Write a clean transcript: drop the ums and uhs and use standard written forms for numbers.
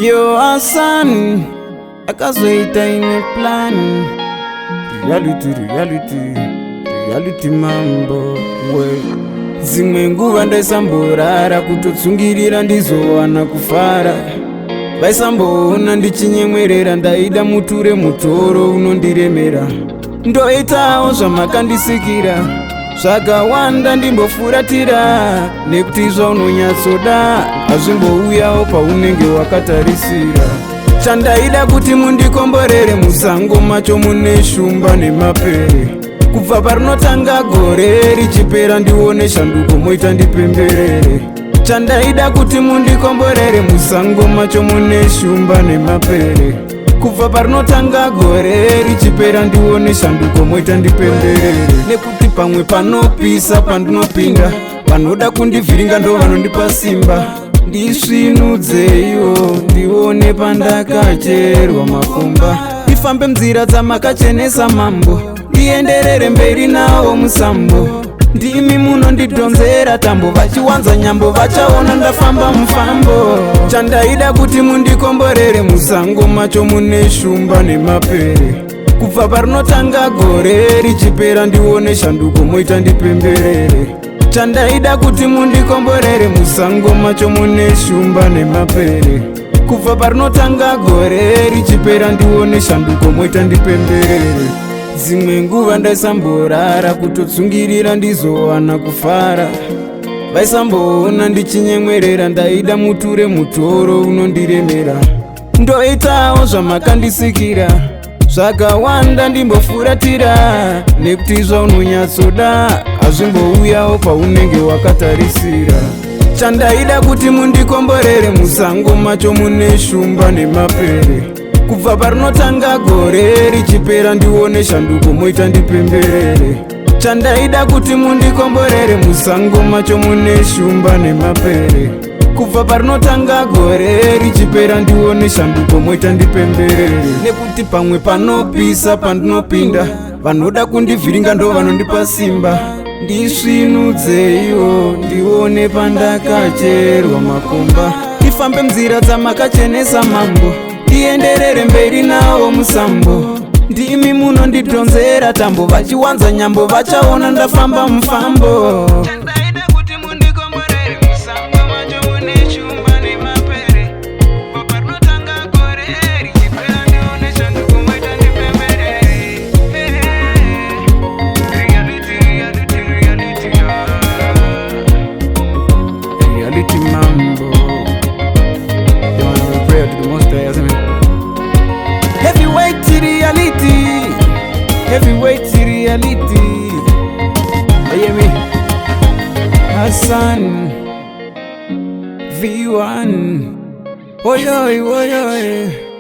Yo Hassan akazoita ine plan. Reality mambo we. Zimwe nguva ndaisamborara kutotsungirira ndizowana kufara. Vaisamboona ndichinyemwerera ndaida muture mutoro unondiremera. Ndoitawo zvamakandisikira zvakawanda ndimbofuratira, nekuti zvaunonyatsoda hazvimbouyawo paunenge wakatarisira. Chandaida kuti mundikomborere musango macho mune shumba nemapere. Kubva parinotanga gore richipera ndione shanduko moita ndipemberere. Chandaida kuti mundikomborere musango macho mune shumba nemapere. Kubva parinotanga gore richipera ndione shanduko moita ndipemberere. Nekuti pamwe panopisa pandinopinda, vanoda kundivhiringa ndo vanondipa simba. Ndisvinudzeyo ndione pandakacherwa makomba. Ndifambe nzira dzamakachenesa mambo, ndienderere mberi nawo musambo. Ndimi munondidhonzera tambo, vachiwanza nyambo vachaona ndafamba mufambo. Chandaida kuti mundikomborere musango macho mune shumba nemapere. Kubva parinotanga gore richipera ndione shanduko moita ndipemberere. Chandaida kuti mundikomborere musango macho mune shumba nemapere. Kubva parinotanga gore richipera ndione shanduko moita ndipemberere. Zimwe nguva ndaisamborara kutotsungirira ndizowana kufara. Vaisamboona ndichinyemwerera ndaida muture mutoro unondiremera. Ndoitawo zvamakandisikira zvakawanda ndimbofuratira, nekuti zvaunonyatsoda hazvimbouyawo paunenge wakatarisira. Chandaida kuti mundikomborere musango macho mune shumba nemapere. Kubva parinotanga gore richipera ndione shanduko moita ndipemberere. Chandaida kuti mundikomborere musango macho mune shumba nemapere. Kubva parinotanga gore richipera ndione shanduko moita ndipemberere. Nekuti pamwe panopisa pandinopinda, vanoda kundivhiringa ndo vanondipa simba. Ndisvinudzeyo ndione pandakacherwa makomba. Ndifambe nzira dzamakachenesa mambo, ndienderere mberi nawo musambo. Ndimi munondidhonzera tambo, vachiwanza nyambo vachaona ndafamba mufambo. Chandaida kuti mundikomborere musango macho mune shumba nemapere. Kubva parinotanga gore richipera ndione shanduko moita ndipemberere. Reality mambo. They wanna be prayer to the most high, isn't it? Heavyweight reality, heavyweight reality. Hear me, Hassan V1. Oi oi oi oi.